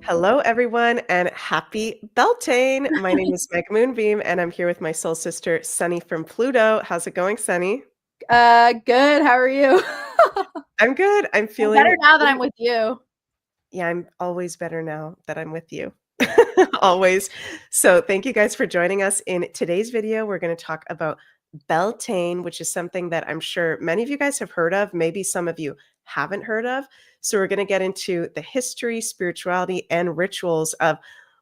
Hello, everyone, and happy Beltane. My name is Moonbeam, and I'm here with my soul sister, Sunny from Pluto. How's it going, Sunny? Good. How are you? I'm good. I'm I'm feeling better now that I'm pretty. with you. Yeah, I'm always better now that I'm with you. Always. So, thank you guys for joining us. In today's video, we're going to talk about Beltane, which is something that I'm sure many of you guys have heard of. Maybe some of you haven't heard of. So, we're going to get into the history, spirituality, and rituals of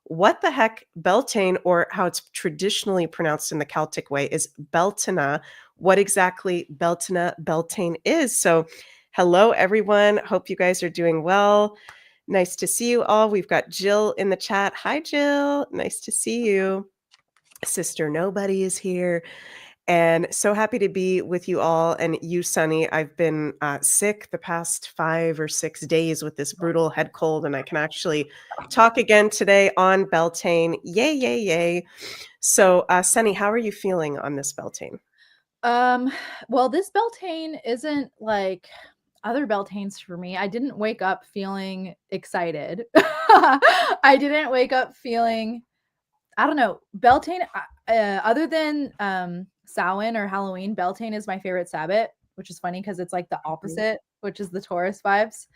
what the heck Beltane, or how it's traditionally pronounced in the Celtic way, is Beltana. What exactly Beltane is. So, hello, everyone. Hope you guys are doing well. Nice to see you all. We've got Jill in the chat. Hi, Jill. Nice to see you. Sister Nobody is here. And so happy to be with you all. And you, Sunny, I've been sick the past 5 or 6 days with this brutal head cold, and I can actually talk again today on Beltane. Yay, yay, yay. So, Sunny, how are you feeling on this Beltane? Um, well, this Beltane isn't like other Beltanes for me. I didn't wake up feeling excited. I didn't wake up feeling, I don't know, Beltane, other than Samhain or Halloween, Beltane is my favorite Sabbath, which is funny because it's like the opposite, which is the Taurus vibes.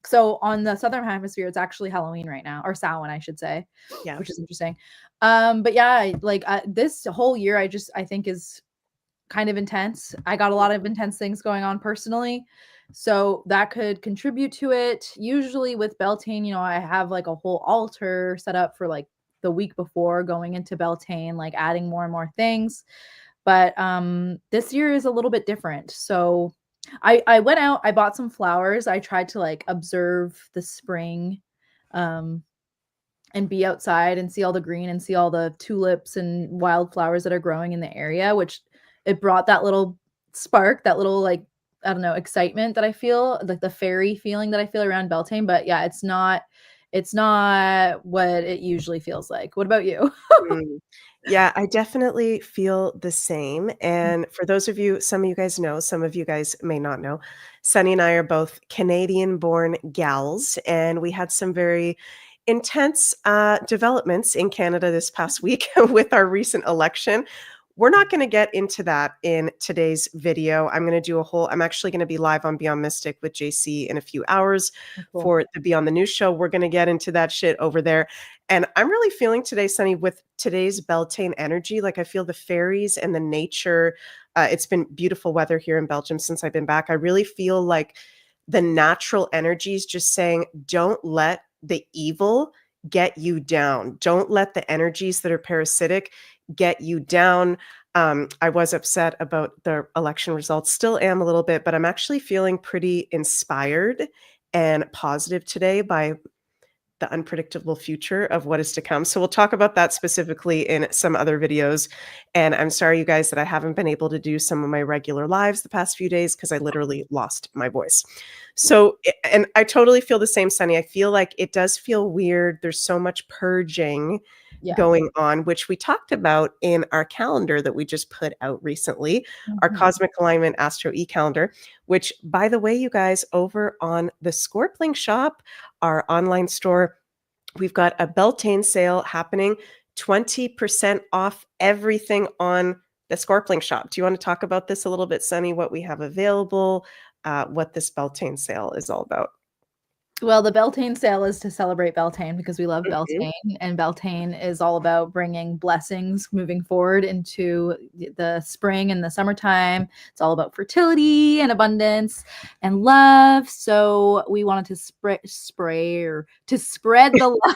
So on the Southern Hemisphere, it's actually Halloween right now, or Samhain, I should say, Yeah. which is interesting. But yeah, like this whole year, I think is kind of intense. I got a lot of intense things going on personally. So that could contribute to it. Usually with Beltane, I have like a whole altar set up for like the week before going into Beltane, like adding more and more things. But this year is a little bit different. So I went out, I bought some flowers. I tried to like observe the spring um and be outside and see all the green and see all the tulips and wildflowers that are growing in the area, which it brought that little spark, that little like, I don't know, excitement that I feel, like the fairy feeling that I feel around Beltane. But yeah, it's not what it usually feels like. What about you? Mm. Yeah, I definitely feel the same. And for those of you, some of you guys know, some of you guys may not know, Sunny and I are both Canadian born gals, and we had some very intense developments in Canada this past week with our recent election. We're not going to get into that in today's video. I'm actually going to be live on Beyond Mystic with JC in a few hours Cool. for the Beyond the News show. We're going to get into that shit over there. And I'm really feeling today, Sunny, with today's Beltane energy. Like I feel the fairies and the nature. It's been beautiful weather here in Belgium since I've been back. I really feel like the natural energies just saying, don't let the evil get you down. Don't let the energies that are parasitic get you down. I was upset about the election results, still am a little bit, but I'm actually feeling pretty inspired and positive today by the unpredictable future of what is to come. So we'll talk about that specifically in some other videos. And I'm sorry, you guys, that I haven't been able to do some of my regular lives the past few days because I literally lost my voice. So, and I totally feel the same, Sunny. I feel like it does feel weird. There's so much purging Yeah. going on, which we talked about in our calendar that we just put out recently, our Mhm. Cosmic Alignment Astro e-calendar, which, by the way, you guys, over on the Scorpling shop, our online store, we've got a Beltane sale happening, 20% off everything on the Scorpling shop. Do you want to talk about this a little bit, Sunny, what we have available, what this Beltane sale is all about? Well, the Beltane sale is to celebrate Beltane because we love Mhm. Beltane, and Beltane is all about bringing blessings moving forward into the spring and the summertime. It's all about fertility and abundance and love. So we wanted to spread the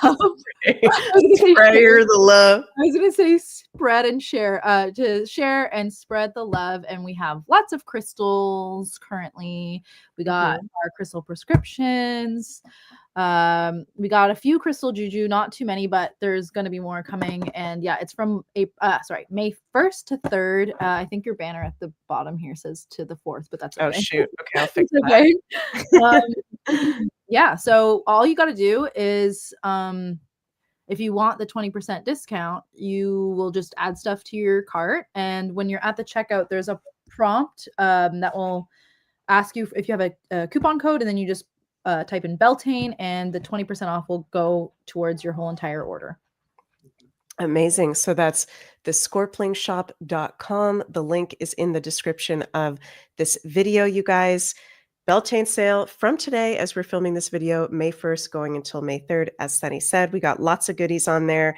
love. I was gonna say share. Sprayer the love. I was gonna say spread and share, to share and spread the love. And we have lots of crystals currently. We got Mhm. our crystal prescriptions. We got a few crystal juju, not too many, but there's gonna be more coming. And yeah, it's from May 1st to 3rd. I think your banner at the bottom here says to the 4th, but that's Oh, okay. shoot. Okay, I'll fix It's okay. that. Yeah, so all you got to do is if you want the 20% discount, you will just add stuff to your cart. And when you're at the checkout, there's a prompt that will ask you if you have a coupon code, and then you just type in Beltane, and the 20% off will go towards your whole entire order. Amazing. So that's the scorplingshop.com. The link is in the description of this video, you guys. Beltane sale from today as we're filming this video, May 1st going until May 3rd. As Sunny said, we got lots of goodies on there.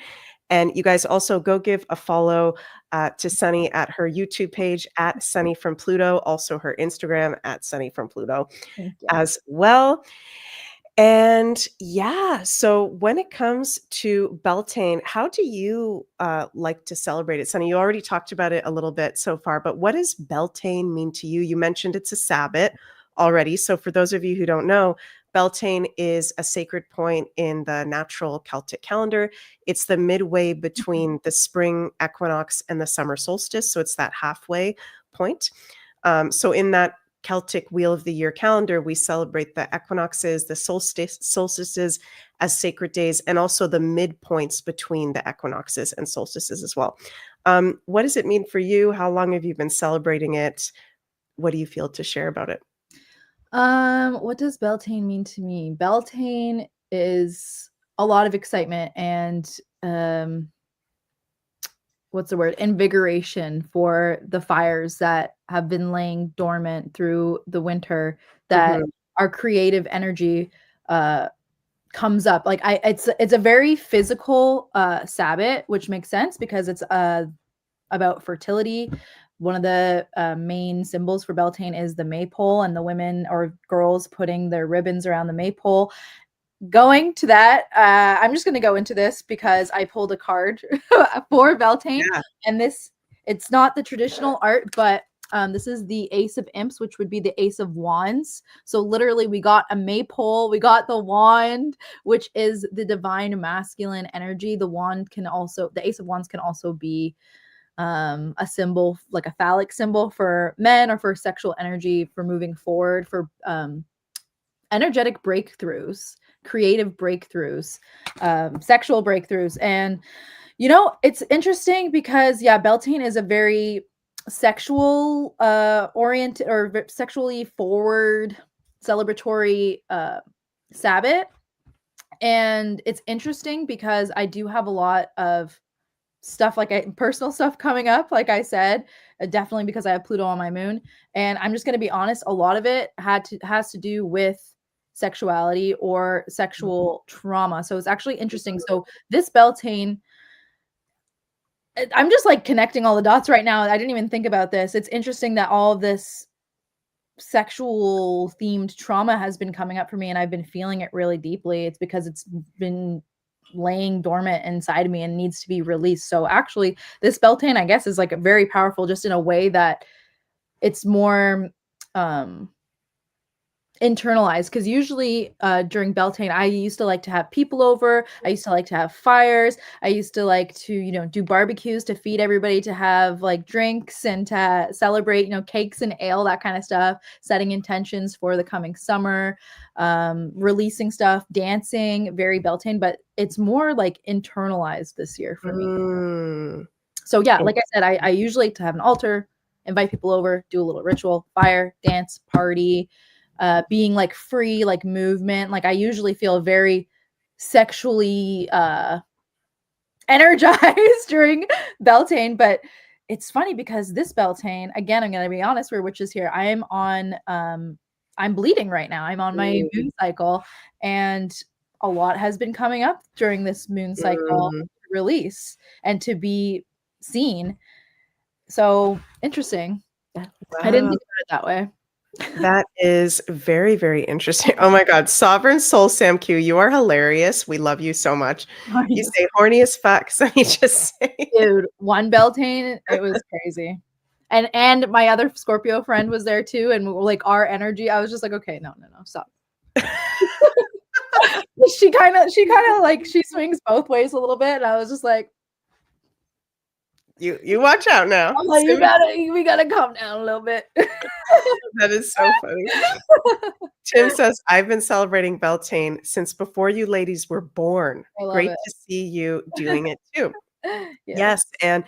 And you guys also go give a follow to Sunny at her YouTube page at Sunny from Pluto, also her Instagram at Sunny from Pluto Thank you. as well. And yeah, so when it comes to Beltane, how do you like to celebrate it? Sunny, you already talked about it a little bit so far, but what does Beltane mean to you? You mentioned it's a Sabbath already. So for those of you who don't know, Beltane is a sacred point in the natural Celtic calendar. It's the midway between the spring equinox and the summer solstice. So it's that halfway point. So in that Celtic Wheel of the Year calendar, we celebrate the equinoxes, the solstices as sacred days, and also the midpoints between the equinoxes and solstices as well. What does it mean for you? How long have you been celebrating it? What do you feel to share about it? What does Beltane mean to me? Beltane is a lot of excitement and what's the word? Invigoration for the fires that have been laying dormant through the winter, that Mhm. our creative energy comes up. Like it's a very physical Sabbath, which makes sense because it's about fertility. One of the main symbols for Beltane is the maypole, and the women or girls putting their ribbons around the maypole. Going to that, I'm just going to go into this because I pulled a card for Beltane, Yeah. and it's not the traditional art, but this is the Ace of Imps, which would be the Ace of Wands. So literally, we got a maypole, we got the wand, which is the divine masculine energy. The Ace of Wands can also be a symbol, like a phallic symbol for men or for sexual energy, for moving forward, for energetic breakthroughs, creative breakthroughs, sexual breakthroughs. And it's interesting because Beltane is a very sexual oriented or sexually forward celebratory Sabbath. And it's interesting because I do have a lot of stuff, like personal stuff coming up, like I said, definitely because I have Pluto on my moon. And I'm just going to be honest, a lot of it has to do with sexuality or sexual trauma. So it's actually interesting. So this Beltane, I'm just like connecting all the dots right now. I didn't even think about this. It's interesting that all of this sexual themed trauma has been coming up for me, and I've been feeling it really deeply. It's because it's been laying dormant inside of me and needs to be released. So actually this Beltane, I guess, is like very powerful, just in a way that it's more internalized, because usually during Beltane, I used to like to have people over. I used to like to have fires. I used to like to do barbecues to feed everybody, to have like drinks and to celebrate cakes and ale, that kind of stuff, setting intentions for the coming summer, releasing stuff, dancing, very Beltane. But it's more like internalized this year for me. Mm. So yeah, like I said, I usually like to have an altar, invite people over, do a little ritual, fire, dance, party, being like free, like movement. Like I usually feel very sexually energized during Beltane. But it's funny because this Beltane, again, I'm gonna be honest, we're witches here. I'm bleeding right now. I'm on my moon cycle, and a lot has been coming up during this moon cycle release and to be seen. So interesting. I didn't Wow. think about it that way. That is very, very interesting. Oh my God. Sovereign Soul Sam Q, you are hilarious. We love you so much. Are You you? say horny as fuck. So you just say Dude, one Beltane, it was crazy. And my other Scorpio friend was there too, and like our energy, I was just like, okay, no, stop. She kind of like she swings both ways a little bit, and I was just like, you watch out now. I'm like, we gotta calm down a little bit. That is so funny. Tim says, I've been celebrating Beltane since before you ladies were born. I love Great it. to see you doing it too. Yes, Yes. And,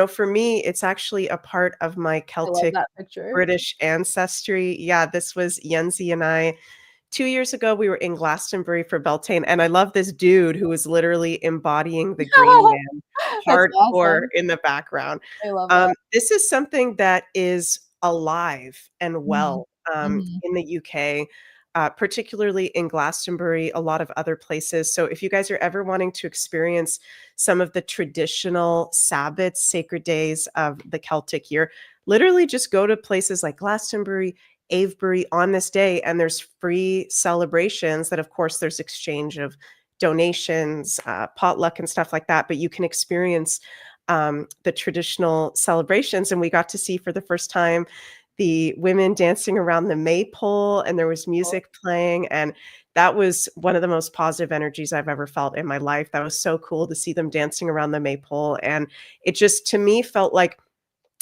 for me, it's actually a part of my I love Celtic that picture. British ancestry. Yeah, this was Yenzi and I 2 years ago, we were in Glastonbury for Beltane, and I love this dude who was literally embodying the Green Man That's hardcore awesome. in the background. I love that. This is something that is alive and Mhm. well, Mhm. in the UK, particularly in Glastonbury, a lot of other places. So if you guys are ever wanting to experience some of the traditional Sabbats, sacred days of the Celtic year, literally just go to places like Glastonbury, Avebury on this day, and there's free celebrations that, of course, there's exchange of donations, potluck and stuff like that, but you can experience the traditional celebrations. And we got to see for the first time the women dancing around the maypole, and there was Oh, music playing. And that was one of the most positive energies I've ever felt in my life. That was so cool to see them dancing around the maypole. And it just, to me, felt like,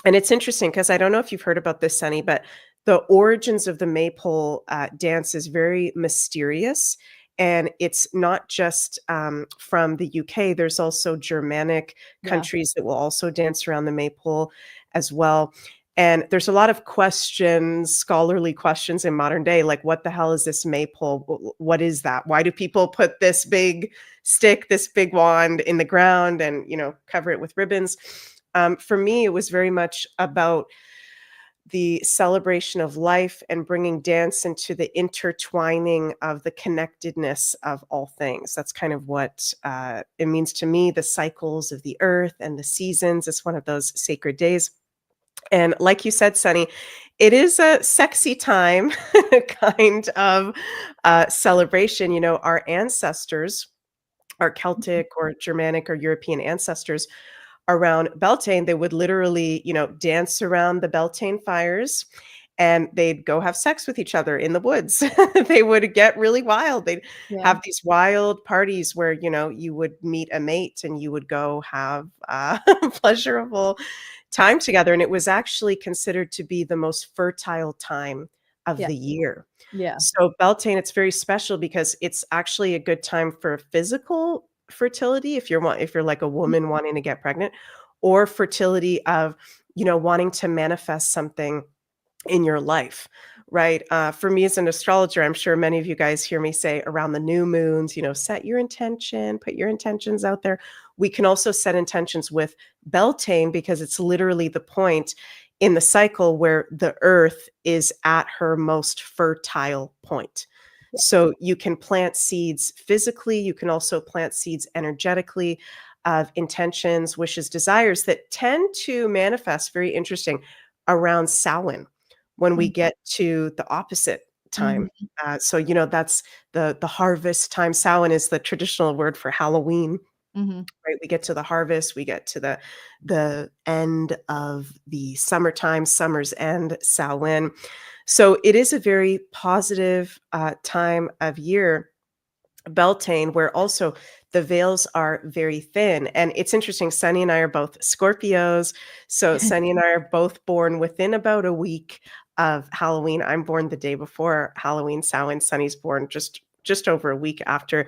and it's interesting because I don't know if you've heard about this, Sunny, but the origins of the maypole dance is very mysterious. And it's not just from the UK. There's also Germanic yeah. countries that will also dance around the maypole as well. And there's a lot of questions, scholarly questions in modern day, like what the hell is this maypole? What is that? Why do people put this big stick, this big wand in the ground and, cover it with ribbons? For me, it was very much about the celebration of life and bringing dance into the intertwining of the connectedness of all things. That's kind of what it means to me, the cycles of the earth and the seasons. It's one of those sacred days. And like you said, Sunny, it is a sexy time kind of celebration. Our ancestors, our Celtic or Germanic or European ancestors, around Beltane, they would literally, dance around the Beltane fires, and they'd go have sex with each other in the woods. They would get really wild. They'd Yeah. have these wild parties where, you would meet a mate and you would go have pleasurable time together. And it was actually considered to be the most fertile time of Yeah. the year. Yeah. So Beltane, it's very special because it's actually a good time for physical fertility if you're like a woman wanting to get pregnant, or fertility of, wanting to manifest something in your life, right? For me as an astrologer, I'm sure many of you guys hear me say around the new moons, set your intention, put your intentions out there. We can also set intentions with Beltane because it's literally the point in the cycle where the earth is at her most fertile point. Yeah. So you can plant seeds physically, you can also plant seeds energetically of intentions, wishes, desires that tend to manifest, very interesting, around Samhain when we Mhm. get to the opposite time. Mhm. So, that's the harvest time. Samhain is the traditional word for Halloween, Mhm. right? We get to the harvest, we get to the end of the summertime, summer's end, Samhain. So it is a very positive time of year, Beltane, where also the veils are very thin. And it's interesting, Sunny and I are both Scorpios. So Sunny and I are both born within about a week of Halloween. I'm born the day before Halloween. Samhain, Sunny's born just over a week after.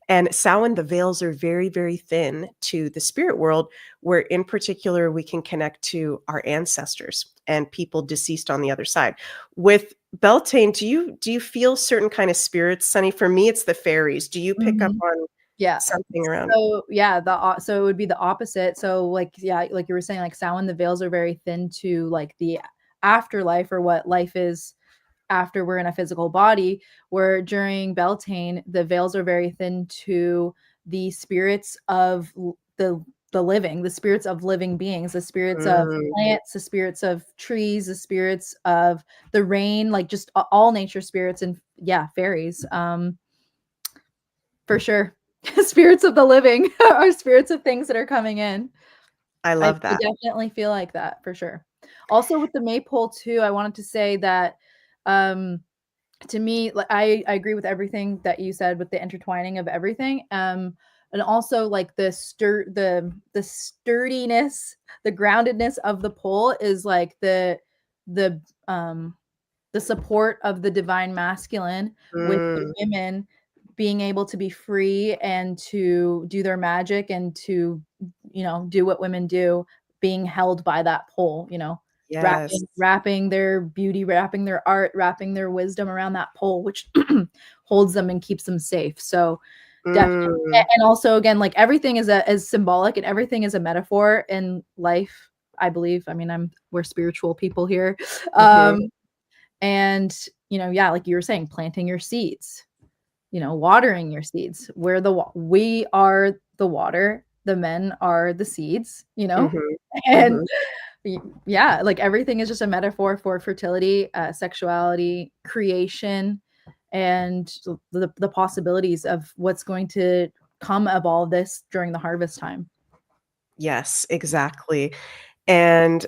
And Samhain, the veils are very, very thin to the spirit world, where in particular we can connect to our ancestors and people deceased on the other side. With Beltane, do you feel certain kind of spirits, Sunny? For me, it's the fairies. Do you pick up Mhm. on Yeah. something around? So, yeah, so it would be the opposite. So, like, yeah, like you were saying, like, Samhain, the veils are very thin to, like, the afterlife or what life is after we're in a physical body, where during Beltane, the veils are very thin to the spirits of the living, the spirits of living beings, the spirits of Mm, plants, the spirits of trees, the spirits of the rain, like just all nature spirits and yeah, fairies. For sure. Spirits of the living are spirits of things that are coming in. I I love that. definitely feel like that for sure. Also with the maypole too, I wanted to say that, um, to me, like I agree with everything that you said with the intertwining of everything. And also like the sturdiness, the groundedness of the pole is like the um the support of the divine masculine with the Mm, women being able to be free and to do their magic and to, do what women do, being held by that pole. Yes. wrapping their beauty, wrapping their art, wrapping their wisdom around that pole, which holds them and keeps them safe. So definitely, Mm. and also again, like everything is symbolic and everything is a metaphor in life, I believe. I mean, we're spiritual people here. Mhm. Um, and yeah, like you were saying, planting your seeds, watering your seeds. We are the water, the men are the seeds, Mhm. and Mhm. yeah, like everything is just a metaphor for fertility, sexuality, creation, and the possibilities of what's going to come of all this during the harvest time. Yes, exactly. And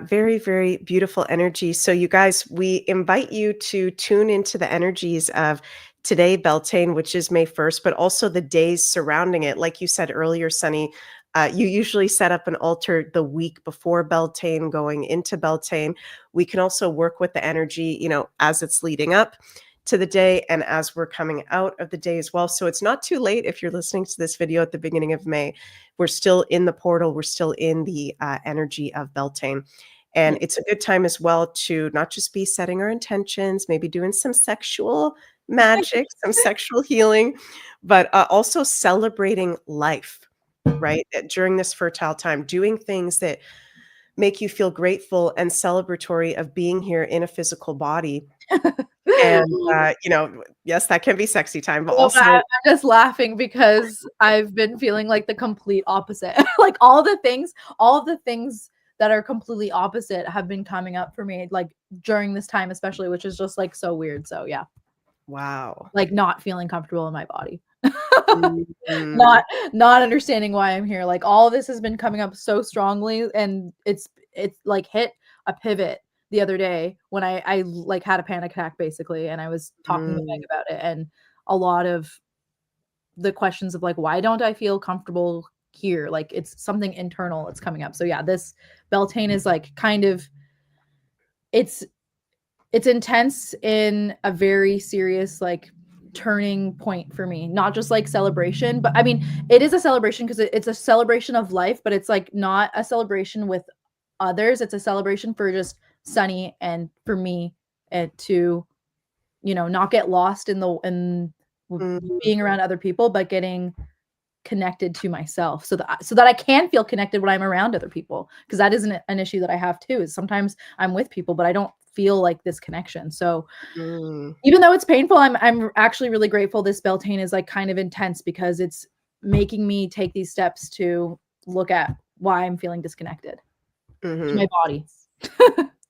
very, very beautiful energy. So, you guys, we invite you to tune into the energies of today, Beltane, which is May 1st, but also the days surrounding it. Like you said earlier, Sunny, you usually set up an altar the week before Beltane, going into Beltane. We can also work with the energy, as it's leading up to the day and as we're coming out of the day as well. So, it's not too late if you're listening to this video at the beginning of May. We're still in the portal. We're still in the energy of Beltane. And Yeah. it's a good time as well to not just be setting our intentions, maybe doing some sexual magic, some sexual healing, but also celebrating life, right? During this fertile time, doing things that make you feel grateful and celebratory of being here in a physical body. And, yes, that can be sexy time, but Well, also, I'm just laughing because I've been feeling like the complete opposite. Like all of the things that are completely opposite have been coming up for me, like during this time, especially, which is just like so weird. So yeah, wow. like not feeling comfortable in my body. Mhm. not not understanding why I'm here. Like all of this has been coming up so strongly, and it's like hit a pivot the other day when I like had a panic attack basically, and I was talking to Meg Mm. about it, and a lot of the questions of like, why don't I feel comfortable here? Like it's something internal that's coming up. So yeah, this Beltane is like kind of it's it's intense in a very serious like turning point for me. Not just like celebration, but I mean, it is a celebration because it's a celebration of life, but it's like not a celebration with others. It's a celebration for just Sunny and for me to not get lost in Mm. being around other people, but getting connected to myself so that I can feel connected when I'm around other people, because that isn't an issue that I have too. Is sometimes I'm with people but I don't feel like this connection. So Mm. even though it's painful, I'm actually really grateful this Beltane is like kind of intense because it's making me take these steps to look at why I'm feeling disconnected to my Mhm. body.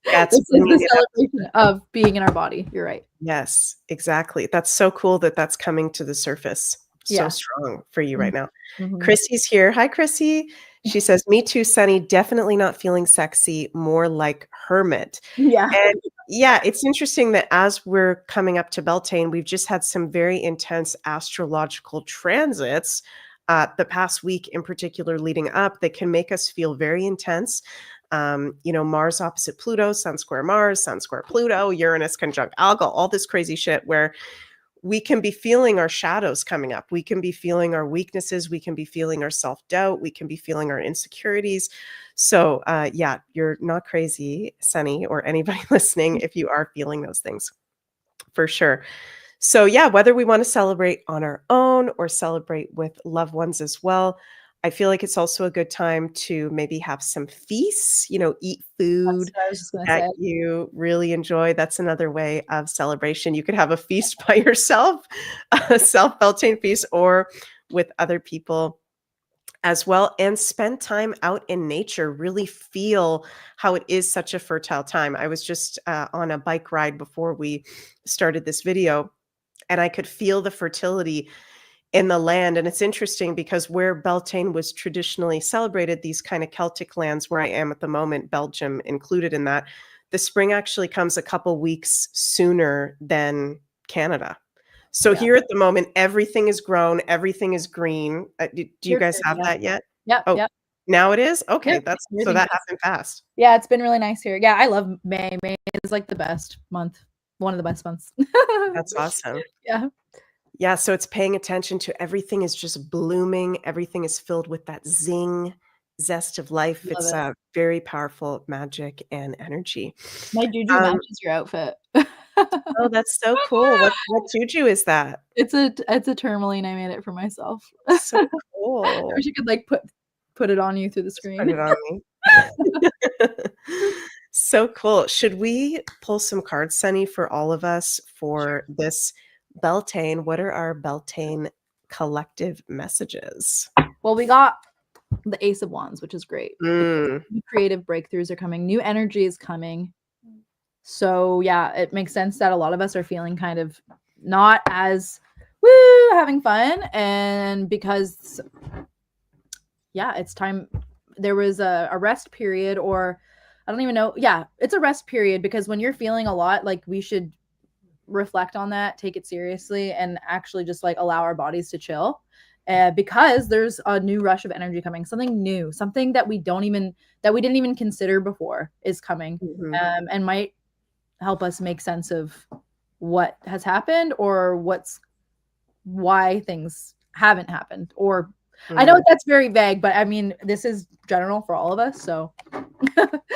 Yeah, it's This is bringing the it up. celebration of being in our body. You're right. Yes, exactly. That's so cool that that's coming to the surface so Yeah. strong for you right Mhm. now. Mhm. Chrissy's here. Hi, Chrissy. She says, "Me too, Sunny. Definitely not feeling sexy, more like hermit." Yeah. And yeah, it's interesting that as we're coming up to Beltane, we've just had some very intense astrological transits, the past week in particular leading up that can make us feel very intense. Mars opposite Pluto, Sun square Mars, Sun square Pluto, Uranus conjunct Algol, all this crazy shit where we can be feeling our shadows coming up. We can be feeling our weaknesses. We can be feeling our self doubt. We can be feeling our insecurities. So, yeah, you're not crazy, Sunny, or anybody listening if you are feeling those things for sure. So, yeah, whether we want to celebrate on our own or celebrate with loved ones as well, I feel like it's also a good time to maybe have some feasts, eat That's food what I was just gonna that say. you really enjoy. That's another way of celebration. You could have a feast by yourself, a self-Beltane feast, or with other people as well, and spend time out in nature. Really feel how it is such a fertile time. I was just on a bike ride before we started this video, and I could feel the fertility in the land. And it's interesting because where Beltane was traditionally celebrated, these kind of Celtic lands where I am at the moment, Belgium included in that, the spring actually comes a couple weeks sooner than Canada. So Yeah. here at the moment, everything is grown, everything is green. Do you You're guys good, have yeah. that yet? Yep, Oh, yep, now it is? Okay, yep, that's so everything that is. happened fast. Yeah, it's been really nice here. Yeah, I love May. May is like the best month, one of the best months. That's awesome. Yeah. Yeah, so it's paying attention to everything is just blooming, everything is filled with that zing, zest of life. Love It's it. a very powerful magic and energy. My juju Um, matches your outfit. oh, that's so cool. What juju is that? It's a tourmaline, I made it for myself. I So cool. wish I could, like, put it on you through the Just put screen. it on me. So cool. Should we pull some cards, Sunny, for all of us Sure. for this Beltane? What are our Beltane collective messages? Well, we got the Ace of Wands, which is great because Mm, new creative breakthroughs are coming, new energy is coming. So, yeah, it makes sense that a lot of us are feeling kind of not as, "Woo, having fun," and because yeah, it's time. There was a rest period, or I don't even know. Yeah, it's a rest period because when you're feeling a lot, like we should reflect on that, take it seriously, and actually just like allow our bodies to chill. Because there's a new rush of energy coming, something new, something that we didn't even consider before is coming, mhm, and might help us make sense of what has happened or why things haven't happened. Or I know mm. that's very vague, but I mean this is general for all of us. So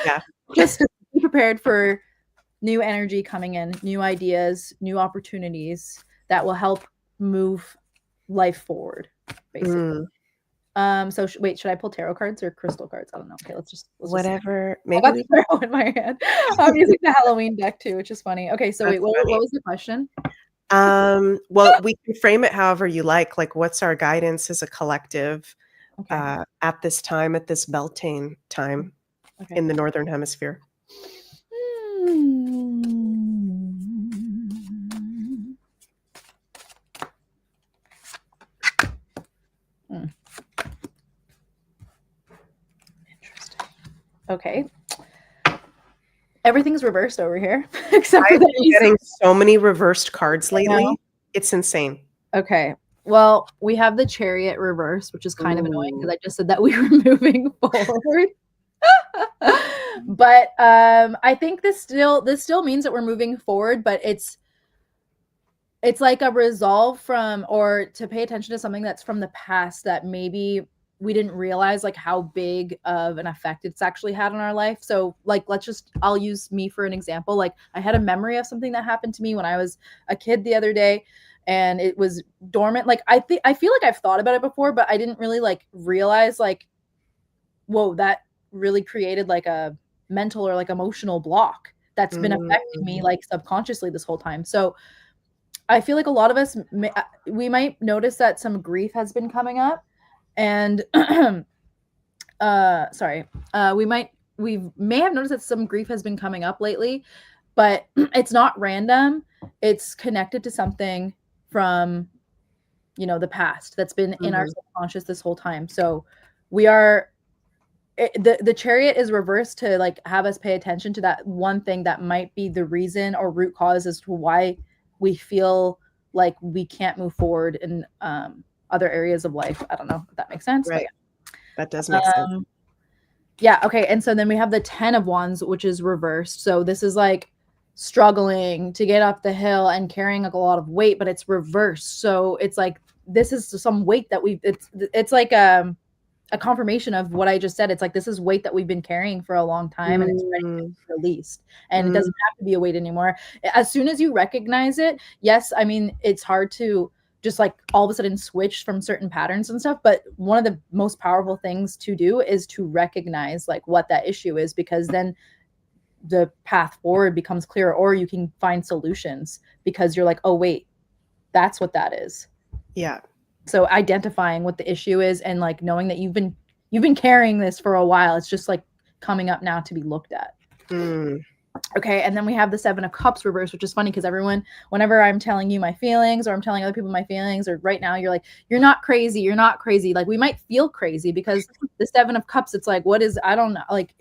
Yeah, just be prepared for new energy coming in, new ideas, new opportunities that will help move life forward, basically. mm. So wait, should I pull tarot cards or crystal cards? I don't know. Okay, let's just see. Whatever. I Maybe got we the tarot in my hand. I'm using the Halloween deck too, which is funny. Okay, so wait, that's what funny. was the question? Well, we can frame it however you like, what's our guidance as a collective, Okay. at this time, at this Beltane time Okay. in the Northern Hemisphere? Hmm, interesting. Okay. Everything's reversed over here except for I've the been ace. getting so many reversed cards I know. lately. It's insane. Okay. Well, we have the Chariot reverse, which is kind of annoying because Ooh. I just said that we were moving forward. But I think this still means that we're moving forward, but it's like a resolve from, or to pay attention to something that's from the past that maybe we didn't realize like how big of an effect it's actually had on our life. So like I'll use me for an example. Like I had a memory of something that happened to me when I was a kid the other day, and it was dormant. Like I feel like I've thought about it before, but I didn't really like realize like, whoa, that really created like a mental or like emotional block that's been affecting me Mm, like subconsciously this whole time. So I feel like a lot of us we might notice that some grief has been coming up, and sorry, we may have noticed that some grief has been coming up lately, but it's not random. It's connected to something from the past that's been in our mhm. subconscious this whole time. So we are the Chariot is reversed to like have us pay attention to that one thing that might be the reason or root cause as to why we feel like we can't move forward in other areas of life. I don't know if that makes sense, but Right. That does yeah. make sense. Yeah, okay. And so then we have the 10 of Wands, which is reversed. So this is like struggling to get up the hill and carrying like a lot of weight, but it's reversed. So it's like this is some weight that it's like a confirmation of what I just said. It's like this is weight that we've been carrying for a long time and it's ready to Mm, be released. And it mm, doesn't have to be a weight anymore. As soon as you recognize it, yes, I mean, it's hard to just like all of a sudden switch from certain patterns and stuff. But one of the most powerful things to do is to recognize like what that issue is, because then the path forward becomes clearer, or you can find solutions because you're like, oh, wait, that's what that is. yeah. So identifying what the issue is and like knowing that you've been carrying this for a while. It's just like coming up now to be looked at. Mm, Okay, and then we have the 7 of Cups reverse, which is funny because whenever I'm telling you my feelings or I'm telling other people my feelings, or right now you're like, you're not crazy, you're not crazy. Like we might feel crazy because the 7 of Cups, it's like, what is, I don't know, like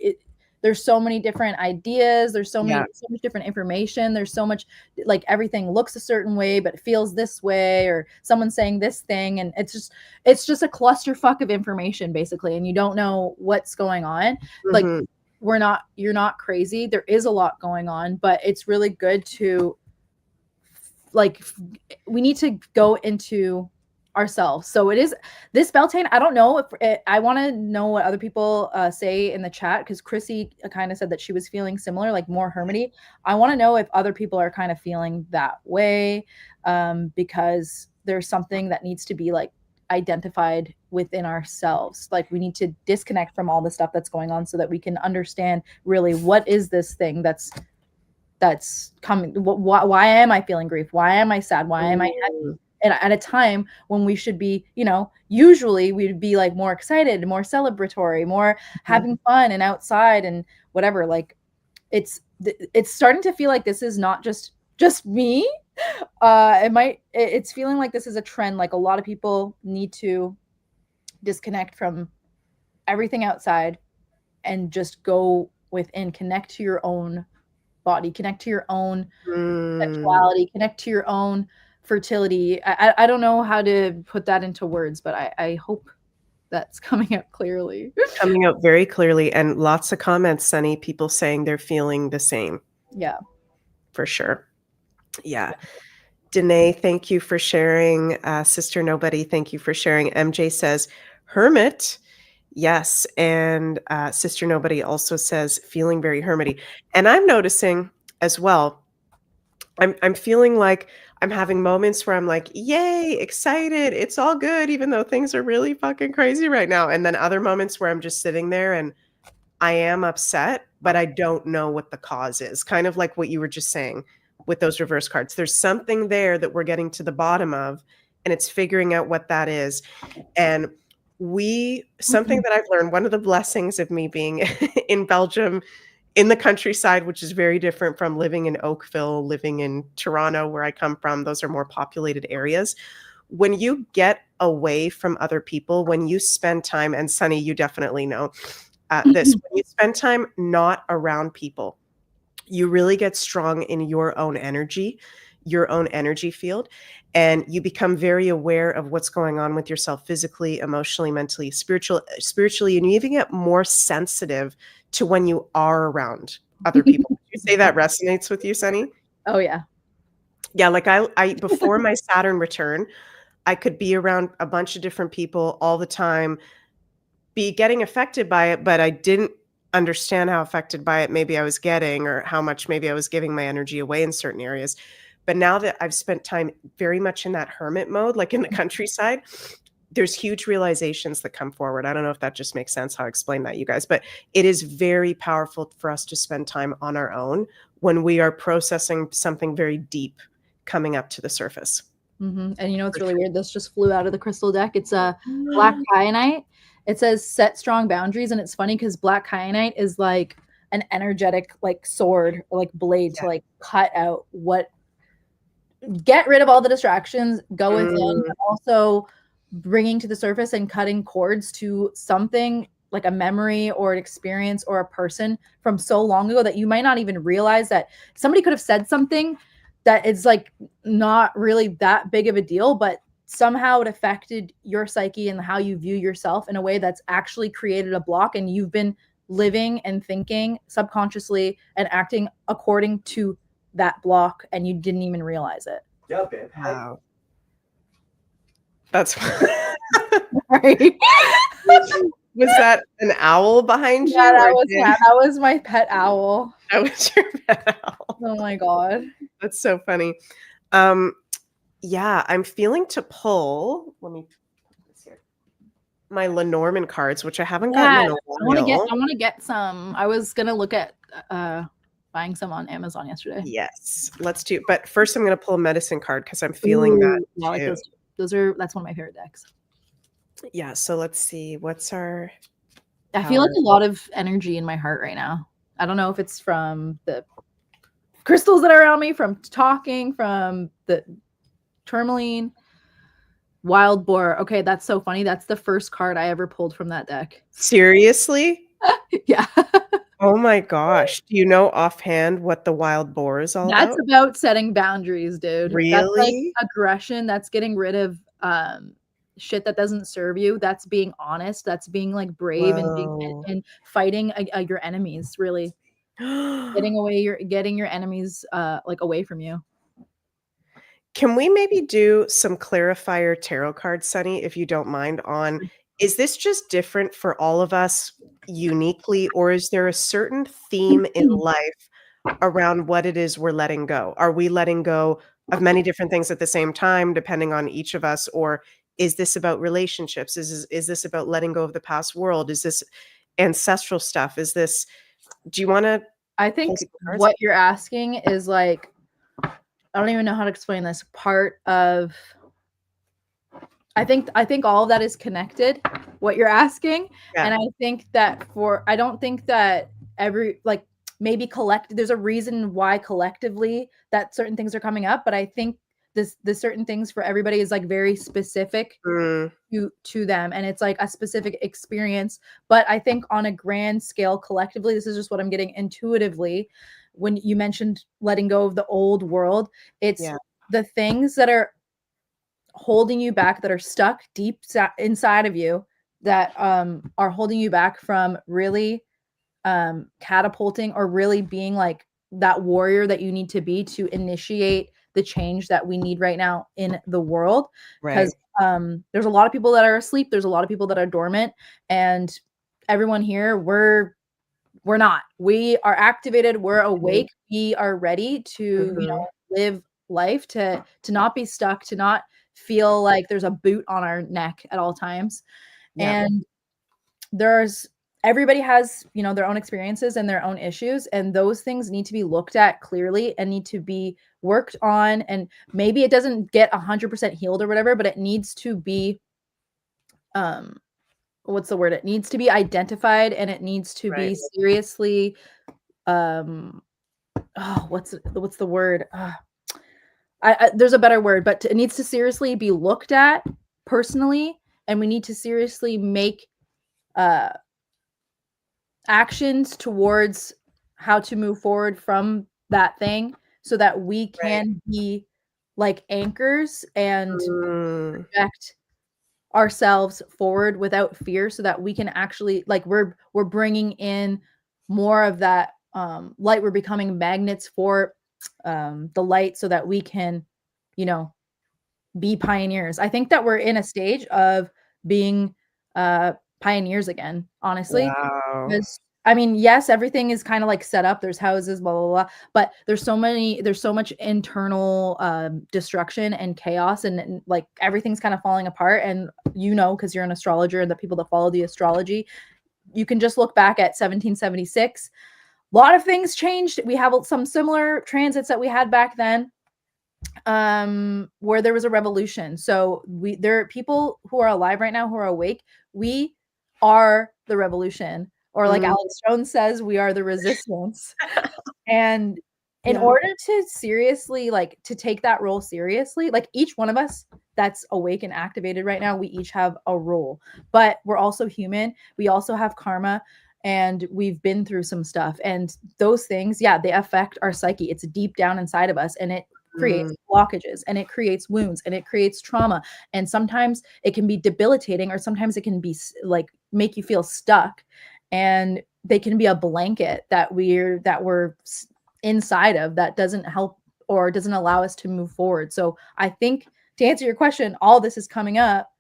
there's so many different ideas, there's yeah. so much different information, there's so much like everything looks a certain way but it feels this way, or someone's saying this thing, and it's just a clusterfuck of information basically, and you don't know what's going on. Like Mhm. you're not crazy. There is a lot going on, but it's really good to like we need to go into ourselves. So it is this Beltane. I don't know if I want to know what other people say in the chat, because Chrissy kind of said that she was feeling similar, like more hermity. I want to know if other people are kind of feeling that way, because there's something that needs to be like identified within ourselves. Like we need to disconnect from all the stuff that's going on so that we can understand really what is this thing that's coming. Why am I feeling grief? Why am I sad? Why am I happy? Mm, And at a time when we should be, usually we'd be like more excited, more celebratory, more mhm. having fun and outside and whatever. Like it's starting to feel like this is not just me. It's feeling like this is a trend. Like a lot of people need to disconnect from everything outside and just go within, connect to your own body, connect to your own Mm. sexuality, connect to your own fertility. I don't know how to put that into words, but I hope that's coming out clearly. Coming out very clearly, and lots of comments, Sunny, people saying they're feeling the same, Yeah. for sure. Yeah. Danae, thank you for sharing. Sister Nobody, thank you for sharing. MJ says, hermit. Yes. And Sister Nobody also says, feeling very hermity. And I'm noticing as well, I'm feeling like I'm having moments where I'm like, yay, excited. It's all good, even though things are really fucking crazy right now. And then other moments where I'm just sitting there and I am upset, but I don't know what the cause is. Kind of like what you were just saying with those reverse cards. There's something there that we're getting to the bottom of, and it's figuring out what that is. And something Mhm. that I've learned, one of the blessings of me being in Belgium, in the countryside, which is very different from living in Oakville, living in Toronto, where I come from, those are more populated areas. When you get away from other people, when you spend time, and Sunny, you definitely know this, when you spend time not around people, you really get strong in your own energy field, and you become very aware of what's going on with yourself physically, emotionally, mentally, spiritually, and you even get more sensitive to when you are around other people. Would you say that resonates with you, Sunny? Oh yeah. Yeah, like I before my Saturn return, I could be around a bunch of different people all the time, be getting affected by it, but I didn't understand how affected by it maybe I was getting, or how much maybe I was giving my energy away in certain areas. But now that I've spent time very much in that hermit mode, like in the countryside, there's huge realizations that come forward. I don't know if that just makes sense how I explain that, you guys, but it is very powerful for us to spend time on our own when we are processing something very deep coming up to the surface. And you know what's For really sure. weird? This just flew out of the crystal deck. It's a black kyanite. It says set strong boundaries, and it's funny because black kyanite is like an energetic like sword or like blade to Yeah. like cut out what get rid of all the distractions, go within, Mm, but also bringing to the surface and cutting cords to something like a memory or an experience or a person from so long ago that you might not even realize that somebody could have said something that is like not really that big of a deal, but somehow it affected your psyche and how you view yourself in a way that's actually created a block, and you've been living and thinking subconsciously and acting according to that block and you didn't even realize it. Yeah, babe. Hey. wow. That's Right? was that an owl behind Yeah, you, or did that was my pet owl. that was your pet owl? Oh my god. That's so funny. Um, yeah, I'm feeling to pull, let me put this here, my Lenormand cards, which I haven't gotten Yeah, in a while. I wanna get some. I was gonna look at buying some on Amazon yesterday. Yes, let's do, but first I'm gonna pull a medicine card because I'm feeling that Ooh, yeah, I like too. those too. That's one of my favorite decks. Yeah, so let's see, what's our I feel like power? a lot of energy in my heart right now. I don't know if it's from the crystals that are around me, from talking, from the tourmaline. Wild boar. Okay, that's so funny. That's the first card I ever pulled from that deck. Seriously? Yeah. Oh my gosh. Do you know offhand what the wild boar is all That's about? about setting boundaries, dude. That's like Really? aggression. That's getting rid of shit that doesn't serve you. That's being honest. That's being like brave and being Whoa. and fighting your enemies, really. Getting your enemies like away from you. Can we maybe do some clarifier tarot cards, Sunny, if you don't mind, on is this just different for all of us uniquely, or is there a certain theme in life around what it is we're letting go? Are we letting go of many different things at the same time, depending on each of us, or is this about relationships? Is this about letting go of the past world? Is this ancestral stuff? Is this do you wanna I pull think some cards? what you're asking is like, I don't even know how to explain this. Part of I think all of that is connected, what you're asking, Yeah. and I don't think that every like, maybe there's a reason why collectively that certain things are coming up, but I think the certain things for everybody is, like, very specific Mm, to them, and it's, like, a specific experience, but I think on a grand scale, collectively, this is just what I'm getting intuitively, when you mentioned letting go of the old world, it's yeah, the things that are holding you back, that are stuck inside of you, that are holding you back from really catapulting or really being like that warrior that you need to be to initiate the change that we need right now in the world. right. Because there's a lot of people that are asleep, there's a lot of people that are dormant, and everyone here, we're not. We are activated, we're Mhm, awake, we are ready to, mhm. live life, to not be stuck, to not feel like there's a boot on our neck at all times. Yeah, And there's everybody has, their own experiences and their own issues, and those things need to be looked at clearly and need to be worked on, and maybe it doesn't get 100% healed or whatever, but it needs to be um what's the word? It needs to be identified, and it needs to right. be seriously um oh, what's the word? There's a better word, but it needs to seriously be looked at personally, and we need to seriously make uh actions towards how to move forward from that thing, so that we Right. can be like anchors and Mm, project ourselves forward without fear, so that we can actually, like, we're bringing in more of that light, we're becoming magnets for the light, so that we can, you know be pioneers. I think that we're in a stage of being pioneers again, honestly. wow. Because I mean, yes, everything is kind of like set up. There's houses, blah blah blah, but there's so much internal destruction and chaos, and like everything's kind of falling apart. And because you're an astrologer and the people that follow the astrology, you can just look back at 1776. A lot of things changed. We have some similar transits that we had back then, where there was a revolution. So there are people who are alive right now who are awake. We are the revolution, or like Mm, Alex Jones says, we are the resistance. And in yeah. order to seriously, like, to take that role seriously, like, each one of us that's awake and activated right now, we each have a role, but we're also human, we also have karma, and we've been through some stuff, and those things, yeah, they affect our psyche. It's deep down inside of us, and it Mm, creates blockages, and it creates wounds, and it creates trauma, and sometimes it can be debilitating, or sometimes it can be like make you feel stuck, and they can be a blanket that we're inside of, that doesn't help or doesn't allow us to move forward. So I think, to answer your question, all this is coming up,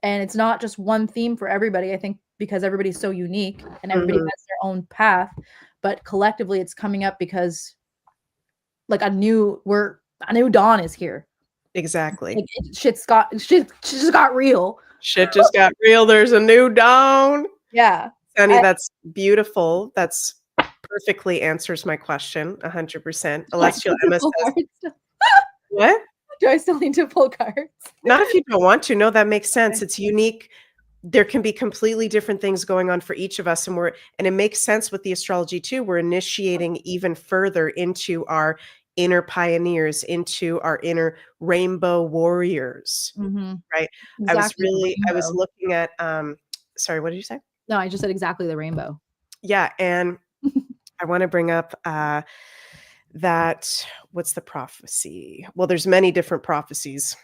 and it's not just one theme for everybody. I think because everybody's so unique and everybody mhm. has their own path, but collectively it's coming up because, like, a new dawn is here. Exactly. Like, shit just got real. Shit just got real, there's a new dawn. Yeah. Sunny, I that's beautiful. That's perfectly answers my question 100%. do I Celestial need to Emma pull says cards? what? Do I still need to pull cards? Not if you don't want to. No, that makes sense. It's unique. There can be completely different things going on for each of us, and it makes sense with the astrology too. We're initiating even further into our inner pioneers, into our inner rainbow warriors, Mhm. right? Exactly, the I was rainbow. looking at sorry, what did you say? No, I just said exactly the rainbow. Yeah, and I want to bring up that what's the prophecy? Well, there's many different prophecies.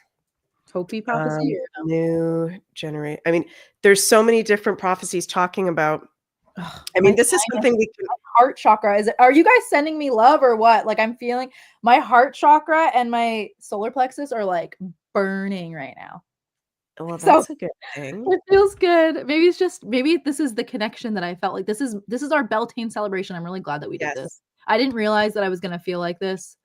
Hopi prophecy, or no? New generate. I mean, there's so many different prophecies talking about. Ugh, I my mean, this is sign is something we can. heart chakra. Are you guys sending me love or what? Like I'm feeling my heart chakra and my solar plexus are like burning right now. Well, So that's a good thing. it feels good. Maybe this is the connection that I felt like this is our Beltane celebration. I'm really glad that we did this. Yes. I didn't realize that I was gonna feel like this.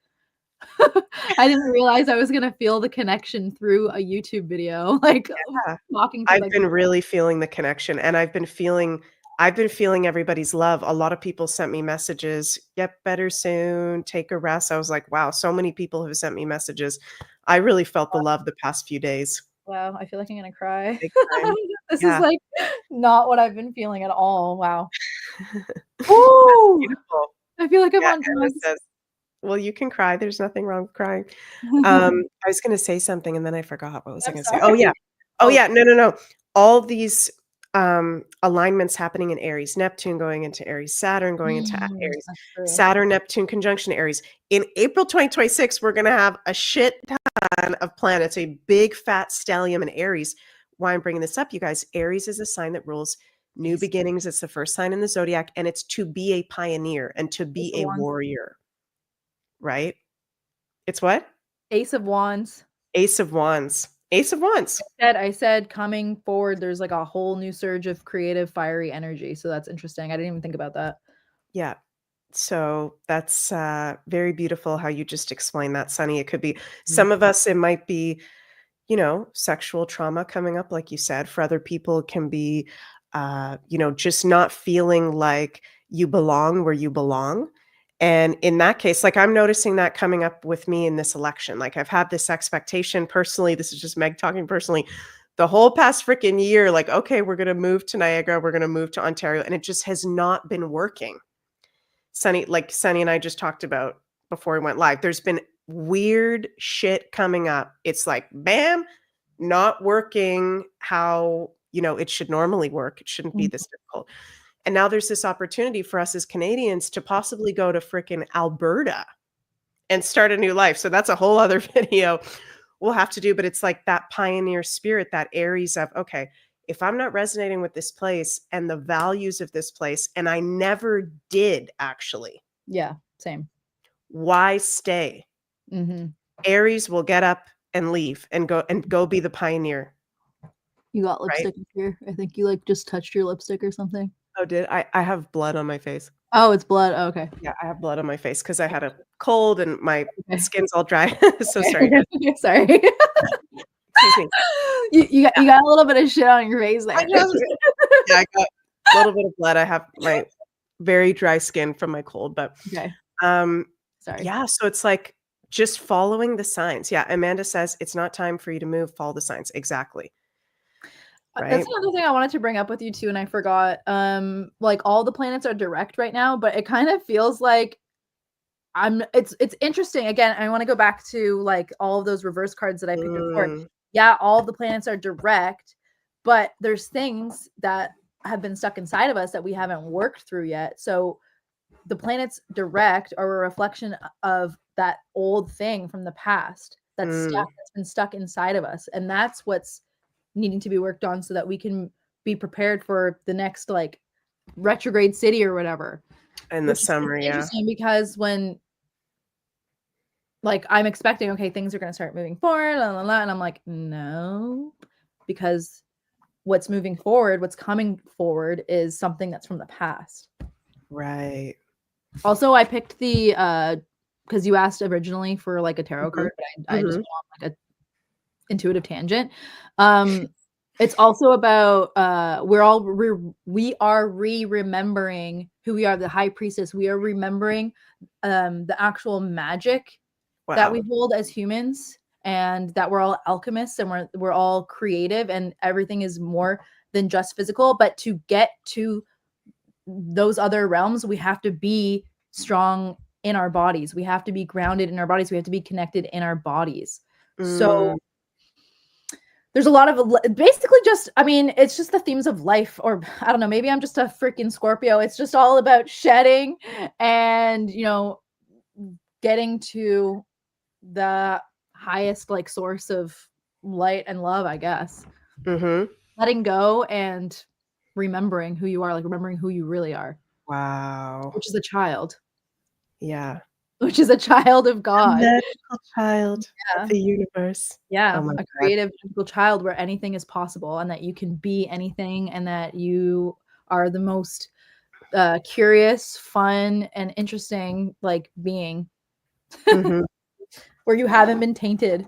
I didn't realize I was gonna feel the connection through a YouTube video, like Yeah. walking through I've like been really feeling the connection, and I've been feeling everybody's love. A lot of people sent me messages, "Get better soon, take a rest." I was like, "Wow, so many people have sent me messages." I really felt the love the past few days. wow, I feel like I'm gonna cry. Big time. This is Yeah. like not what I've been feeling at all. Wow. That's Ooh, beautiful. I feel like I'm Yeah, on Emma drugs. says, "Well, you can cry, there's nothing wrong with crying." I was gonna say something and then I forgot. What was I I'm gonna say? Oh, yeah. sorry. Oh, Oh, yeah, no, no, no. All these, alignments happening in Aries, Neptune going into Aries, Saturn going into Aries, that's true. Saturn, Neptune conjunction Aries. In April 2026, we're gonna have a shit ton of planets, a big fat stellium in Aries. Why I'm bringing this up, you guys, Aries is a sign that rules new Ace beginnings. It's the first sign in the zodiac, and it's to be a pioneer and to Ace be of a Wands. warrior, right? It's what? Ace of Wands. Ace of Wands. Ace of Wands. I said coming forward, there's like a whole new surge of creative, fiery energy. So that's interesting. I didn't even think about that. Yeah. So that's very beautiful how you just explained that, Sunny. It could be Mm. some of us, it might be, sexual trauma coming up, like you said. For other people, it can be, just not feeling like you belong where you belong. And in that case, like I'm noticing that coming up with me in this election. Like I've had this expectation personally. This is just Meg talking personally. The whole past freaking year, like, okay, we're going to move to Niagara, we're going to move to Ontario. And it just has not been working. Sunny and I just talked about before we went live, there's been weird shit coming up. It's like, bam, not working how, it should normally work. It shouldn't be Mm. this difficult. And now there's this opportunity for us as Canadians to possibly go to freaking Alberta and start a new life. So that's a whole other video we'll have to do, but it's like that pioneer spirit, that Aries of, okay, if I'm not resonating with this place and the values of this place, and I never did actually, Yeah, same. why stay? Hmm. Aries will get up and leave and go be the pioneer, You got right? lipstick here. I think you like just touched your lipstick or something. Oh, did I have blood on my face. Oh, it's blood. Oh, okay. Yeah, I have blood on my face because I had a cold and my Okay. skin's all dry. So sorry, guys. Okay. Sorry. Excuse me. You got a little bit of shit on your face I there. know. Yeah, I got a little bit of blood. I have my very dry skin from my cold, but Okay. um Sorry. yeah, so it's like just following the signs. Yeah, Amanda says it's not time for you to move, follow the signs. Exactly. That's Right? another thing I wanted to bring up with you too, and I forgot. Like all the planets are direct right now, but it kind of feels like it's interesting. Again, I want to go back to like all of those reverse cards that I picked before. Mm, Yeah, all the planets are direct, but there's things that have been stuck inside of us that we haven't worked through yet. So the planets direct are a reflection of that old thing from the past mm. that's been stuck inside of us. And that's what's needing to be worked on so that we can be prepared for the next like retrograde city or whatever. In the Which is it's summer, yeah. interesting because when like I'm expecting, okay, things are going to start moving forward, and I'm like, no, because what's moving forward, what's coming forward is something that's from the past. Right. Also, I picked the because you asked originally for like a tarot Mhm, card, but I just mhm. went on like a intuitive tangent. It's also about we are remembering who we are, the high priestess. We are remembering the actual magic that Wow. we hold as humans, and that we're all alchemists and we're all creative, and everything is more than just physical. But to get to those other realms, we have to be strong in our bodies. We have to be grounded in our bodies. We have to be connected in our bodies. Mm, So there's a lot of basically just, I mean, it's just the themes of life, or I don't know, maybe I'm just a freaking Scorpio. It's just all about shedding and, getting to the highest like source of light and love, I guess. mhm. Letting go and remembering who you are, like remembering who you really are. Wow. which is a child, Yeah. which is a child of A God. magical child of Yeah. the universe. Oh Yeah, my a god. creative, magical child where anything is possible and that you can be anything and that you are the most, curious, fun, and interesting, like, being, Mhm. where you haven't been tainted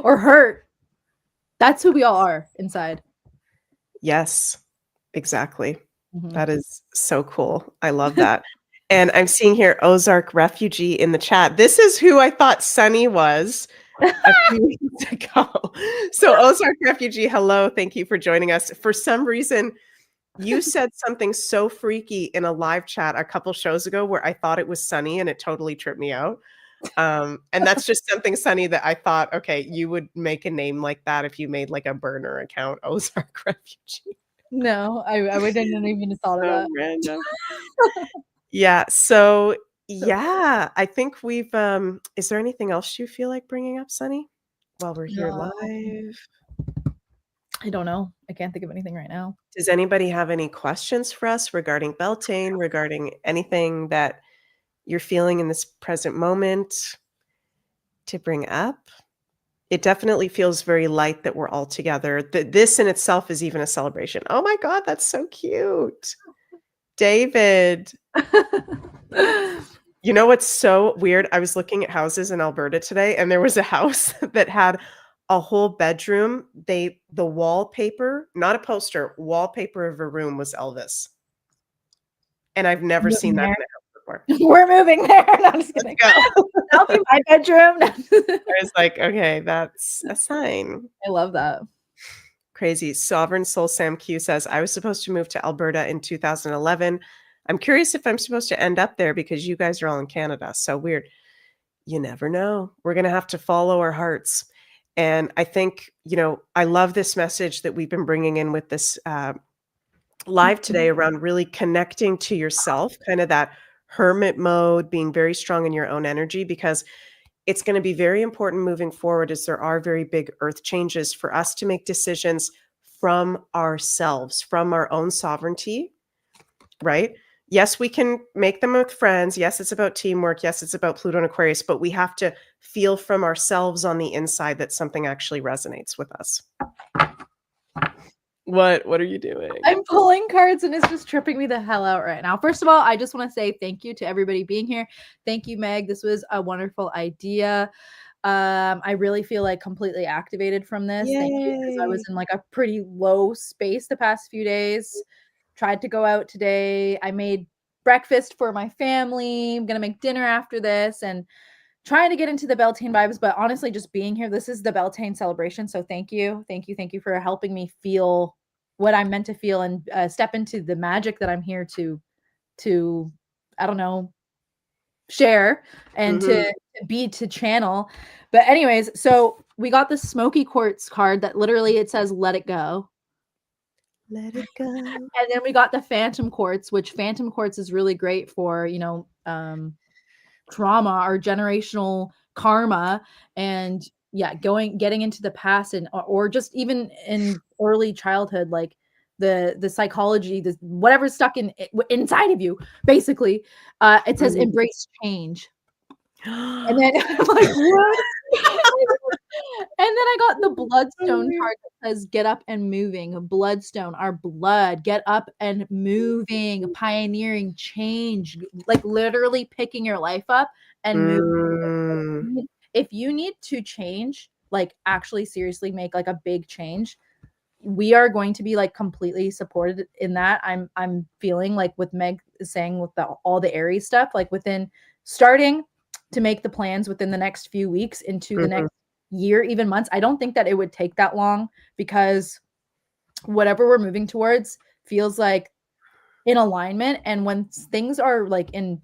or hurt. That's who we all are inside. Yes, exactly. Mhm. That is so cool. I love that. And I'm seeing here Ozark refugee in the chat. This is who I thought Sunny was a few weeks ago. So Ozark refugee, hello, thank you for joining us. For some reason, you said something so freaky in a live chat a couple shows ago where I thought it was Sunny and it totally tripped me out. And that's just something, Sunny, that I thought, okay, you would make a name like that if you made like a burner account, Ozark refugee. No, I wouldn't have even thought of So that. random. Yeah, so So yeah, I think we've is there anything else you feel like bringing up, Sunny, while we're here no, live? I don't know. I can't think of anything right now. Does anybody have any questions for us regarding Beltane, regarding anything that you're feeling in this present moment to bring up? It definitely feels very light that we're all together. This in itself is even a celebration. Oh my god, that's so cute. David. You know what's so weird? I was looking at houses in Alberta today, and there was a house that had a whole bedroom. The wallpaper, not a poster, wallpaper of a room was Elvis. And I've never seen Moving that there. in a house before. We're moving there. No, I'm just Let's kidding. go. That'll be my bedroom. I was like, "Okay, that's a sign." I love that. Crazy. Sovereign Soul Sam Q says, "I was supposed to move to Alberta in 2011. I'm curious if I'm supposed to end up there because you guys are all in Canada." So weird. You never know. We're gonna have to follow our hearts. And I think, I love this message that we've been bringing in with this, live today around really connecting to yourself, kind of that hermit mode, being very strong in your own energy, because it's gonna be very important moving forward as there are very big earth changes for us to make decisions from ourselves, from our own sovereignty, right? Yes, we can make them with friends. Yes, it's about teamwork. Yes, it's about Pluto and Aquarius, but we have to feel from ourselves on the inside that something actually resonates with us. What are you doing? I'm pulling cards and it's just tripping me the hell out right now. First of all, I just want to say thank you to everybody being here. Thank you, Meg. This was a wonderful idea. I really feel like completely activated from this. Thank you, because I was Yay. in like a pretty low space the past few days. Tried to go out today. I made breakfast for my family. I'm gonna make dinner after this and trying to get into the Beltane vibes. But honestly, just being here, this is the Beltane celebration. So thank you, thank you, thank you for helping me feel what I'm meant to feel and step into the magic that I'm here to I don't know, share and Mhm. to channel. But anyways, so we got the smoky quartz card that literally it says let it go. Let it go. And then we got the phantom quartz, which phantom quartz is really great for, trauma or generational karma and yeah, getting into the past and or just even in early childhood, like the psychology, the whatever's stuck inside of you, basically. It says Mhm. embrace change. And then I'm like, what? And then I got the So bloodstone weird. card that says get up and moving. Bloodstone, our blood, get up and moving, pioneering change, like literally picking your life up and moving. Mm. If you need to change, like actually seriously make like a big change, we are going to be like completely supported in that. I'm feeling like with Meg saying with all the Aries stuff, like within starting to make the plans within the next few weeks into the Mhm. next year, even months. I don't think that it would take that long because whatever we're moving towards feels like in alignment. And when things are like in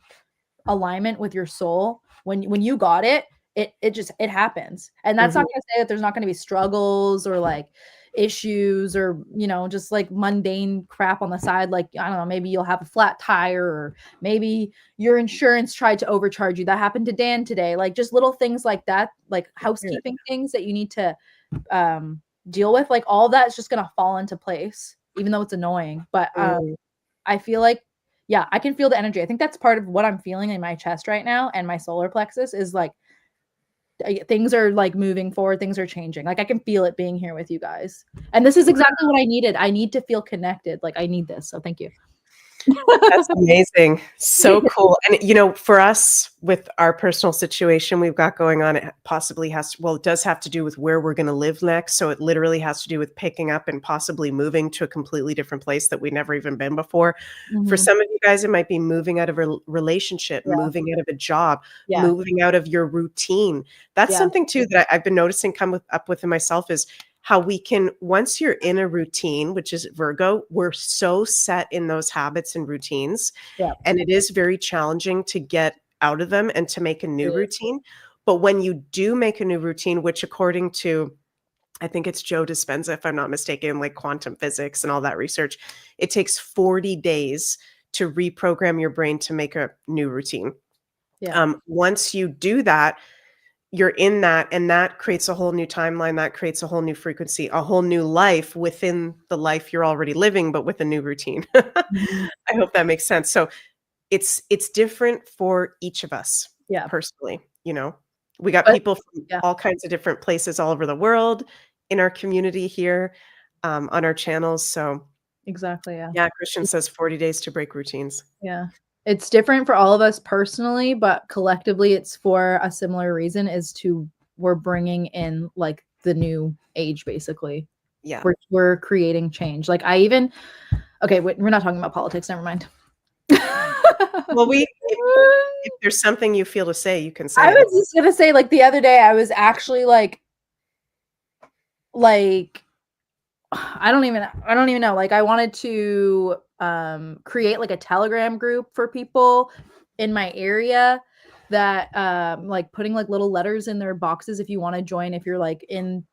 alignment with your soul, when you got it, it just it happens. And that's Mhm. not going to say that there's not going to be struggles or like issues or just like mundane crap on the side, like I don't know, maybe you'll have a flat tire or maybe your insurance tried to overcharge you. That happened to Dan today. Like just little things like that, like Weird. housekeeping things that you need to deal with, like all of that is just going to fall into place even though it's annoying. But Mm. I feel like Yeah, I can feel the energy. I think that's part of what I'm feeling in my chest right now and my solar plexus is like things are like moving forward, things are changing. Like I can feel it being here with you guys. And this is exactly what I needed. I need to feel connected. Like I need this. So thank you. That's amazing. So cool. And, you know, for us with our personal situation we've got going on, it possibly has to, well, it does have to do with where we're going to live next. So it literally has to do with picking up and possibly moving to a completely different place that we've never even been before. For Mhm. some of you guys, it might be moving out of a relationship, Yeah. moving out of a job, Yeah. moving out of your routine. That's Yeah. something too that I've been noticing up within myself is how we can, once you're in a routine, which is Virgo, we're so set in those habits and routines, Yeah. and it is very challenging to get out of them and to make a It new is. routine. But when you do make a new routine, which according to, I think it's Joe Dispenza, if I'm not mistaken, like quantum physics and all that research, it takes 40 days to reprogram your brain to make a new routine. Yeah. Once you do that, you're in that, and that creates a whole new timeline, that creates a whole new frequency, a whole new life within the life you're already living, but with a new routine. Mhm. I hope that makes sense. So it's different for each of us Yeah. personally, you know? We got But people from yeah, all kinds of different places all over the world in our community here, on our channels. So exactly. Yeah. yeah, Christian says 40 days to break routines. Yeah. It's different for all of us personally, but collectively it's for a similar reason is to we're bringing in like the new age basically. Yeah. We're creating change. Like I even okay, wait, we're not talking about politics, never mind. Well, if there's something you feel to say, you can I say it. was just gonna say, like the other day, I was actually like I don't even know. Like I wanted to create like a Telegram group for people in my area that like putting like little letters in their boxes if you want to join if you're like in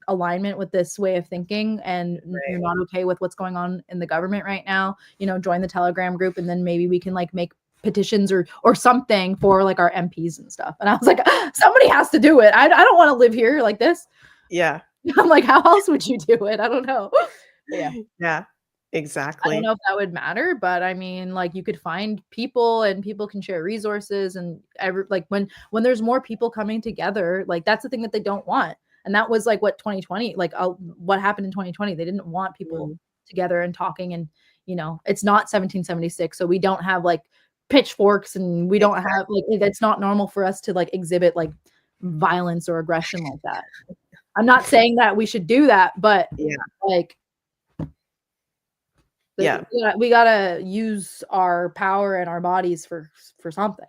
alignment with this way of thinking and you're Right. not okay with what's going on in the government right now, you know, join the Telegram group and then maybe we can like make petitions or something for like our MPs and stuff. And I was like, somebody has to do it. I don't want to live here like this. Yeah. I'm like, how else would you do it? I don't know. But yeah. Yeah. I don't Exactly. know if that would matter, but I mean, like you could find people and people can share resources and like when there's more people coming together, like that's the thing that they don't want. And that was like what 2020, like what happened in 2020. They didn't want people Mm. together and talking and you know, it's not 1776, so we don't have like pitchforks and we don't have Exactly. like it's not normal for us to like exhibit like violence or aggression like that. I'm not saying that we should do that, but Yeah. like Yeah. we gotta use our power and our bodies for something.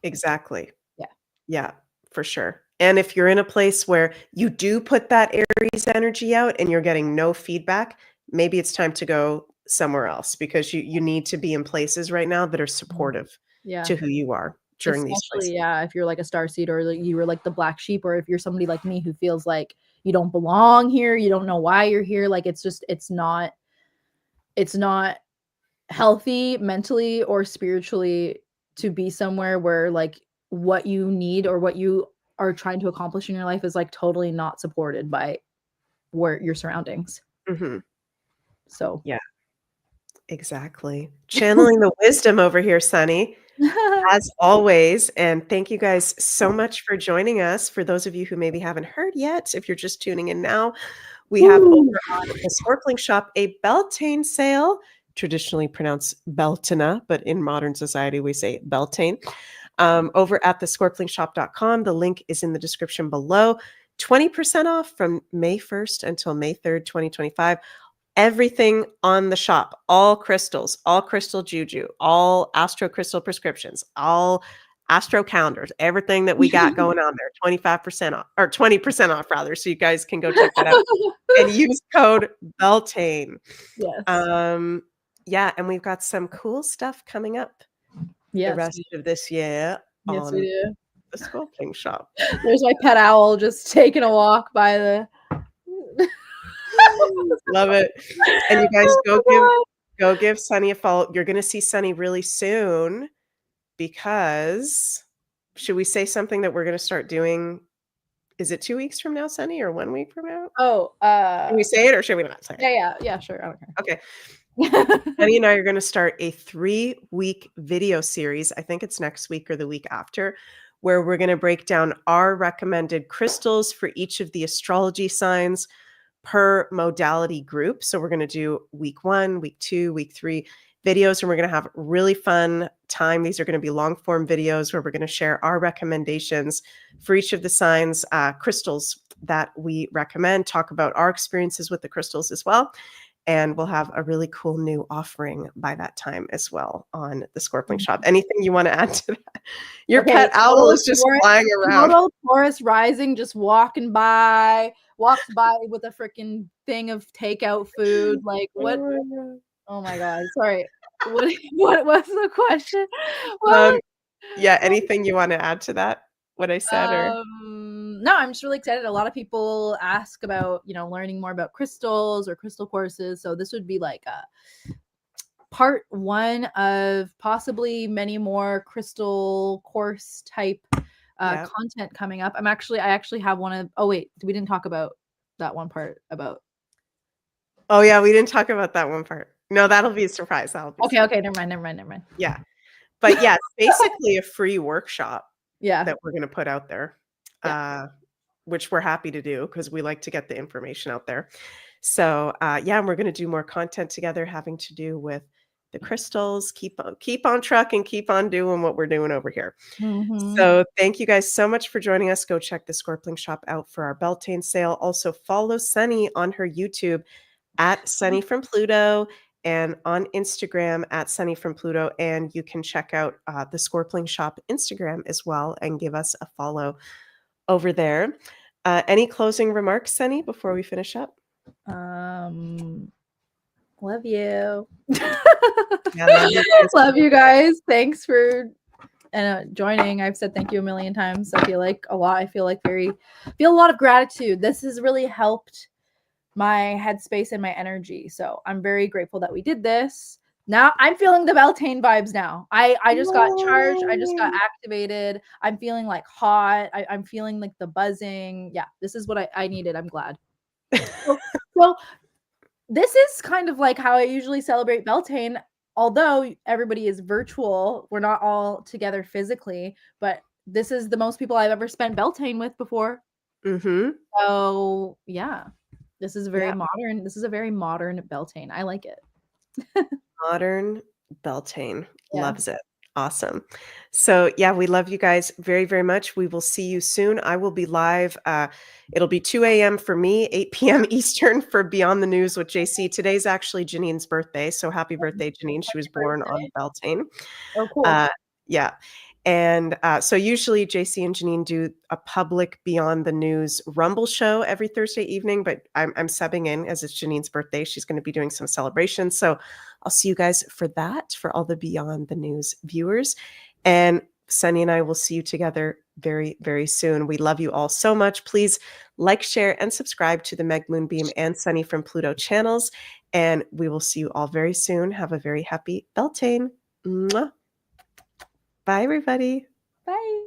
Exactly. Yeah. Yeah, for sure. And if you're in a place where you do put that Aries energy out and you're getting no feedback, maybe it's time to go somewhere else because you need to be in places right now that are Mhm. supportive Yeah. to who you are during these Especially, places. yeah, if you're like a starseed or like you were like the black sheep, or if you're somebody like me who feels like you don't belong here, you don't know why you're here. Like it's just it's not healthy mentally or spiritually to be somewhere where like what you need or what you are trying to accomplish in your life is like totally not supported by where your surroundings. Mhm. So Yeah, exactly. Channeling the wisdom over here, Sunny, as always. And thank you guys so much for joining us. For those of you who maybe haven't heard yet, if you're just tuning in now, we have over Woo. on the Sparkling Shop a Beltane sale, traditionally pronounced Beltana, but in modern society we say Beltane. Over at thescorklingshop.com. The link is in the description below. 20% off from May 1st until May 3rd, 2025. Everything on the shop, all crystals, all crystal juju, all astro crystal prescriptions, all astro calendars, everything that we got going on there, 25% off or 20% off rather. So you guys can go check that out and use code Beltane. Yes. Um, yeah, and we've got some cool stuff coming up the Yes. rest of this year Yes, we on do. the Sculpting Shop. There's my pet owl just taking a walk by the Love it. And you guys Oh my god. go give Sunny a follow. You're gonna see Sunny really soon because should we say something that we're gonna start doing? Is it 2 weeks from now, Sunny, or 1 week from now? Oh, Can we say it or should we not say it? yeah, yeah, yeah, sure, I don't care. Okay. Penny and I are gonna start a 3-week video series, I think it's next week or the week after, where we're gonna break down our recommended crystals for each of the astrology signs per modality group. So we're gonna do week 1, week 2, week 3 videos, and we're gonna have really fun time. These are gonna be long form videos where we're gonna share our recommendations for each of the signs, crystals that we recommend, talk about our experiences with the crystals as well. And we'll have a really cool new offering by that time as well on the Scorpling Shop. Anything you want to add to that? Your Okay, pet owl total is just Taurus, flying around. total Taurus rising, just walks by with a freaking thing of takeout food. Like, what? Oh my Oh my god, sorry. What what was the question? God. What Yeah, was anything you want to add to that? What I said or No, I'm just really excited. A lot of people ask about, learning more about crystals or crystal courses. So this would be like a part one of possibly many more crystal course type yeah. content coming up. I actually have one of, oh wait, we didn't talk about that one part about, Oh yeah, we didn't talk about that one part. No, that'll be a surprise. That'll be a surprise. okay, never mind. Yeah. But yeah, it's basically a free workshop Yeah. that we're going to put out there. Yeah. Which we're happy to do because we like to get the information out there. So yeah, and we're going to do more content together having to do with the crystals. Keep on trucking, keep on doing what we're doing over here. Hmm. So thank you guys so much for joining us. Go check the Scorpling Shop out for our Beltane sale. Also follow Sunny on her YouTube at Sunny from Pluto and on Instagram at Sunny from Pluto. And you can check out the Scorpling Shop Instagram as well and give us a follow over there. Any closing remarks, Sunny, before we finish up? Love you. Yeah, love you guys. Love you guys. Thanks for joining. I've said thank you a million times. I feel like a lot. I feel a lot of gratitude. This has really helped my headspace and my energy. So I'm very grateful that we did this. Now I'm feeling the Beltane vibes now. I just got charged. I just got activated. I'm feeling like hot. I'm feeling like the buzzing. Yeah, this is what I needed. I'm glad. So this is kind of like how I usually celebrate Beltane. Although everybody is virtual, we're not all together physically, but this is the most people I've ever spent Beltane with before. Mm-hmm. So yeah, this is very Yeah, modern. This is a very modern Beltane. I like it. modern Beltane. Yeah. Loves it. Awesome. So yeah, we love you guys very, very much. We will see you soon. I will be live. It'll be 2 a.m. for me, 8 p.m. Eastern for Beyond the News with JC. Today's actually Janine's birthday. So happy birthday, Janine. She was born on Beltane. Oh, cool. Uh, yeah. And so usually JC and Janine do a public Beyond the News Rumble show every Thursday evening, but I'm subbing in as it's Janine's birthday. She's going to be doing some celebrations. So I'll see you guys for that, for all the Beyond the News viewers. And Sunny and I will see you together very, very soon. We love you all so much. Please like, share, and subscribe to the Meg Moonbeam and Sunny from Pluto channels. And we will see you all very soon. Have a very happy Beltane. Mwah. Bye, everybody. Bye.